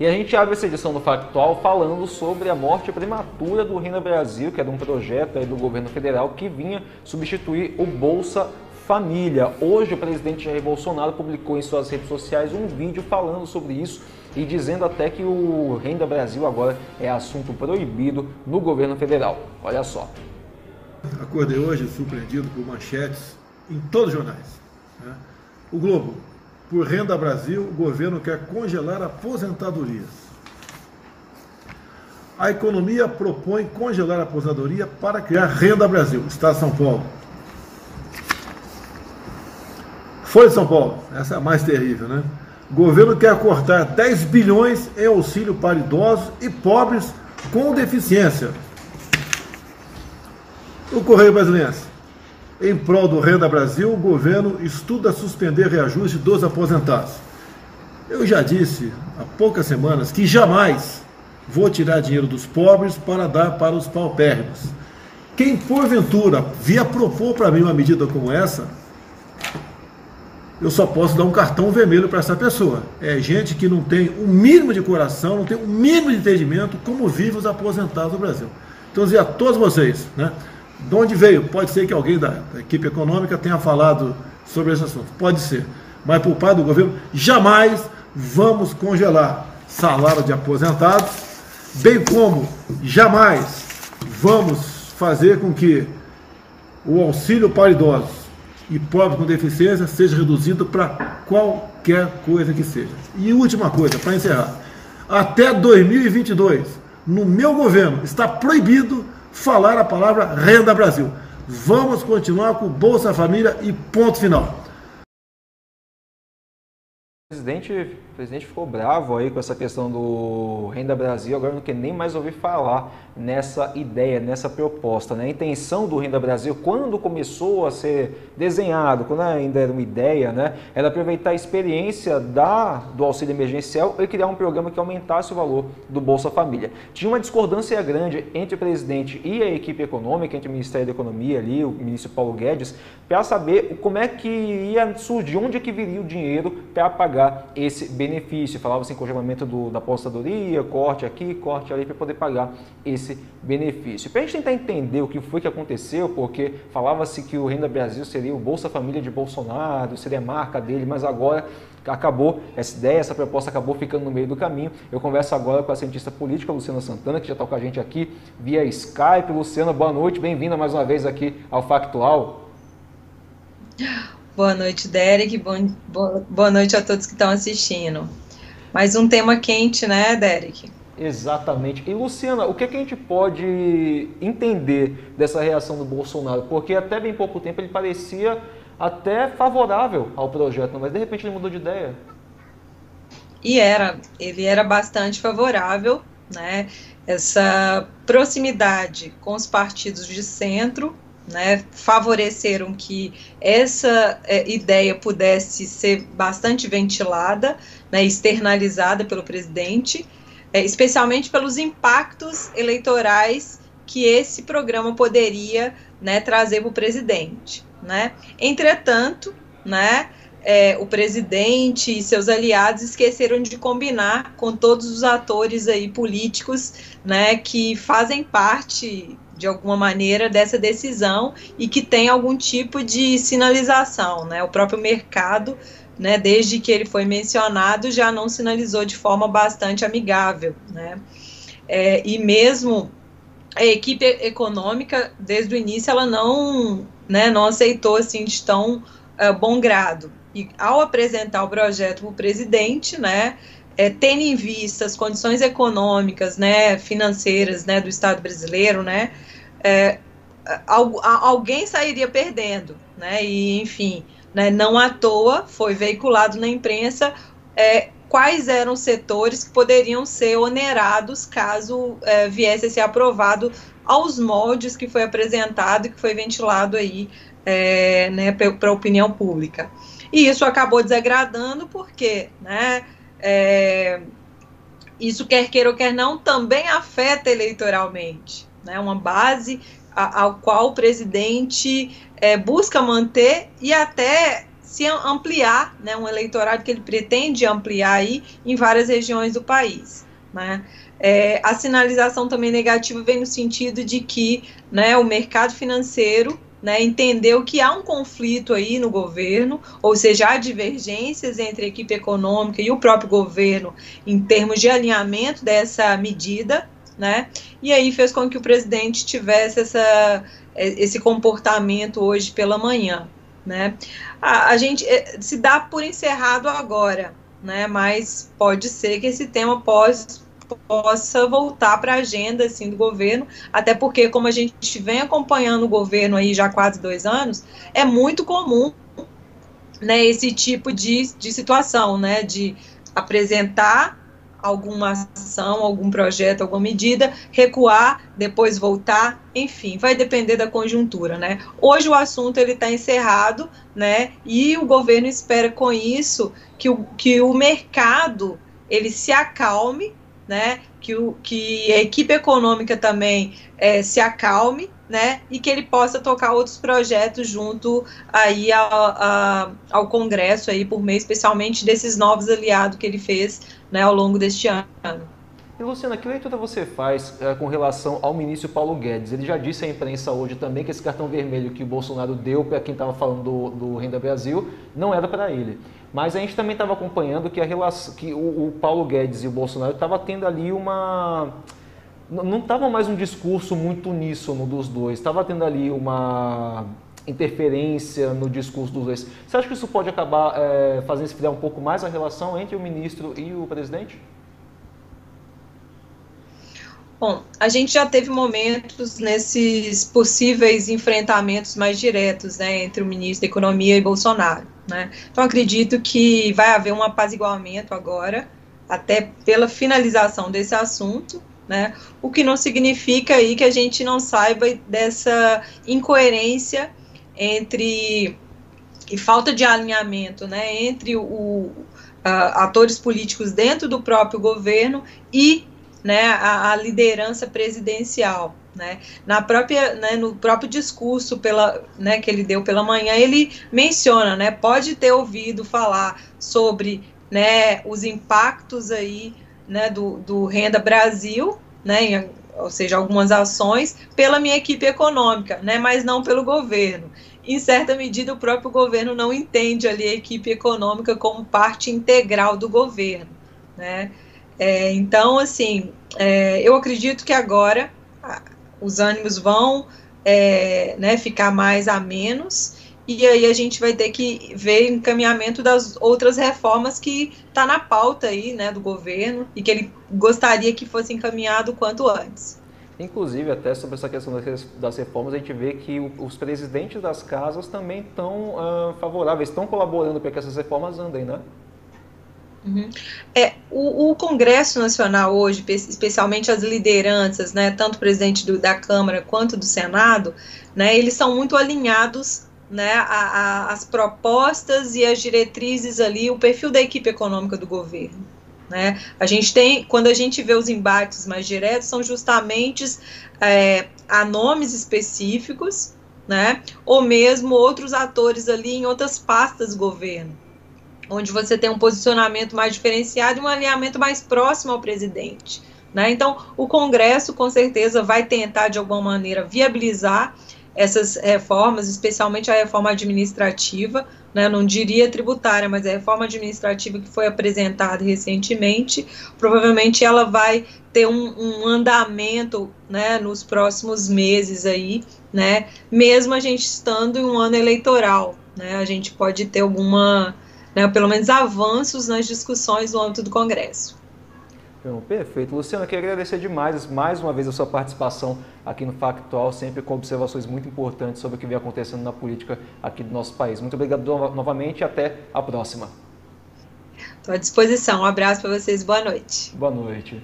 E a gente abre essa edição do Factual falando sobre a morte prematura do Renda Brasil, que era um projeto aí do governo federal que vinha substituir o Bolsa Família. Hoje o presidente Jair Bolsonaro publicou em suas redes sociais um vídeo falando sobre isso e dizendo até que o Renda Brasil agora é assunto proibido no governo federal. Olha só. Acordei hoje surpreendido por manchetes em todos os jornais. O Globo: por Renda Brasil, o governo quer congelar aposentadorias. A economia propõe congelar a aposentadoria para criar Renda Brasil. Estado de São Paulo. Folha de São Paulo, essa é a mais terrível, né? O governo quer cortar 10 bilhões em auxílio para idosos e pobres com deficiência. O Correio Brasiliense: em prol do Renda Brasil, o governo estuda suspender reajuste dos aposentados. Eu já disse há poucas semanas que jamais vou tirar dinheiro dos pobres para dar para os paupérrimos. Quem porventura vier propor para mim uma medida como essa, eu só posso dar um cartão vermelho para essa pessoa. É gente que não tem o mínimo de coração, não tem o mínimo de entendimento como vivem os aposentados do Brasil. Então, dizer a todos vocês, né? De onde veio? Pode ser que alguém da equipe econômica tenha falado sobre esse assunto. Pode ser. Mas por parte do governo, jamais vamos congelar salário de aposentados, bem como jamais vamos fazer com que o auxílio para idosos e pobres com deficiência seja reduzido para qualquer coisa que seja. E última coisa, para encerrar. Até 2022, no meu governo, está proibido falar a palavra Renda Brasil. Vamos continuar com o Bolsa Família e ponto final. O presidente ficou bravo aí com essa questão do Renda Brasil, agora não quer nem mais ouvir falar nessa ideia, nessa proposta, né? A intenção do Renda Brasil, quando começou a ser desenhado, quando ainda era uma ideia, né, era aproveitar a experiência do auxílio emergencial e criar um programa que aumentasse o valor do Bolsa Família. Tinha uma discordância grande entre o presidente e a equipe econômica, entre o Ministério da Economia ali, o ministro Paulo Guedes, para saber como é que ia surgir, onde é que viria o dinheiro para pagar esse benefício. Falava-se em congelamento da aposentadoria, corte aqui, corte ali, para poder pagar esse benefício. Para a gente tentar entender o que foi que aconteceu, porque falava-se que o Renda Brasil seria o Bolsa Família de Bolsonaro, seria a marca dele, mas agora acabou essa ideia, essa proposta acabou ficando no meio do caminho. Eu converso agora com a cientista política Luciana Santana, que já está com a gente aqui via Skype. Luciana, boa noite, bem-vinda mais uma vez aqui ao Factual. Boa noite, Derek. Boa noite a todos que estão assistindo. Mais um tema quente, né, Derek? Exatamente. E, Luciana, o que a gente pode entender dessa reação do Bolsonaro? Porque até bem pouco tempo ele parecia até favorável ao projeto, mas de repente ele mudou de ideia. Ele era bastante favorável, né? Essa proximidade com os partidos de centro, né, favoreceram que essa ideia pudesse ser bastante ventilada, né, externalizada pelo presidente, especialmente pelos impactos eleitorais que esse programa poderia, né, trazer para o presidente, né? Entretanto, né, o presidente e seus aliados esqueceram de combinar com todos os atores aí políticos, né, que fazem parte de alguma maneira dessa decisão e que tem algum tipo de sinalização, né? O próprio mercado, né, desde que ele foi mencionado, já não sinalizou de forma bastante amigável, né? E mesmo a equipe econômica, desde o início, ela não aceitou assim de tão bom grado. E ao apresentar o projeto para o presidente, né, tendo em vista as condições econômicas, né, financeiras, né, do Estado brasileiro, né, alguém sairia perdendo, né, e enfim, né, não à toa foi veiculado na imprensa quais eram os setores que poderiam ser onerados caso viesse a ser aprovado aos moldes que foi apresentado e que foi ventilado aí, né, para a opinião pública. E isso acabou desagradando porque, né, isso quer queira ou quer não, também afeta eleitoralmente, né, uma base ao qual o presidente busca manter e até se ampliar, né, um eleitorado que ele pretende ampliar aí em várias regiões do país, né? A sinalização também negativa vem no sentido de que, né, o mercado financeiro, né, entendeu que há um conflito aí no governo, ou seja, há divergências entre a equipe econômica e o próprio governo em termos de alinhamento dessa medida, né, e aí fez com que o presidente tivesse esse comportamento hoje pela manhã, né. A gente se dá por encerrado agora, né, mas pode ser que esse tema possa voltar para a agenda assim, do governo, até porque, como a gente vem acompanhando o governo aí já há quase 2 anos, é muito comum, né, esse tipo de situação, né, de apresentar alguma ação, algum projeto, alguma medida, recuar, depois voltar, enfim, vai depender da conjuntura, né. Hoje o assunto ele está encerrado, né, e o governo espera com isso que o mercado ele se acalme, né, que a equipe econômica também se acalme, né, e que ele possa tocar outros projetos junto aí ao Congresso aí por meio, especialmente desses novos aliados que ele fez, né, ao longo deste ano. E Luciana, que leitura você faz com relação ao ministro Paulo Guedes? Ele já disse à imprensa hoje também que esse cartão vermelho que o Bolsonaro deu para quem estava falando do Renda Brasil não era para ele. Mas a gente também estava acompanhando que, que o Paulo Guedes e o Bolsonaro estavam tendo ali não estava mais um discurso muito uníssono dos dois, estava tendo ali uma interferência no discurso dos dois. Você acha que isso pode acabar fazendo esfriar um pouco mais a relação entre o ministro e o presidente? Bom, a gente já teve momentos nesses possíveis enfrentamentos mais diretos, né, entre o ministro da Economia e Bolsonaro, né? Então, acredito que vai haver um apaziguamento agora, até pela finalização desse assunto, né? O que não significa aí que a gente não saiba dessa incoerência e falta de alinhamento, né, entre atores políticos dentro do próprio governo e, né, a liderança presidencial, né? No próprio discurso né, que ele deu pela manhã, ele menciona, né, pode ter ouvido falar sobre, né, os impactos aí, né, do Renda Brasil, né, ou seja, algumas ações pela minha equipe econômica, né, mas não pelo governo. Em certa medida, o próprio governo não entende ali a equipe econômica como parte integral do governo, né? Então, assim, eu acredito que agora os ânimos vão né, ficar mais a menos, e aí a gente vai ter que ver o encaminhamento das outras reformas que está na pauta aí, né, do governo, e que ele gostaria que fosse encaminhado o quanto antes. Inclusive, até sobre essa questão das reformas, a gente vê que os presidentes das casas também estão favoráveis, estão colaborando para que essas reformas andem, né? Uhum. O Congresso Nacional hoje, especialmente as lideranças, né, tanto o presidente da Câmara quanto do Senado, né, eles são muito alinhados, né, as propostas e as diretrizes ali, o perfil da equipe econômica do governo, né. Quando a gente vê os embates mais diretos, são justamente a nomes específicos, né, ou mesmo outros atores ali em outras pastas do governo, onde você tem um posicionamento mais diferenciado e um alinhamento mais próximo ao presidente, né? Então, o Congresso, com certeza, vai tentar, de alguma maneira, viabilizar essas reformas, especialmente a reforma administrativa, né? Não diria tributária, mas a reforma administrativa que foi apresentada recentemente, provavelmente ela vai ter um andamento, né, nos próximos meses aí, né? Mesmo a gente estando em um ano eleitoral, né? A gente pode ter né, pelo menos avanços nas discussões no âmbito do Congresso. Perfeito. Luciana, eu queria agradecer demais, mais uma vez, a sua participação aqui no Factual, sempre com observações muito importantes sobre o que vem acontecendo na política aqui do nosso país. Muito obrigado novamente e até a próxima. Estou à disposição. Um abraço para vocês. Boa noite. Boa noite.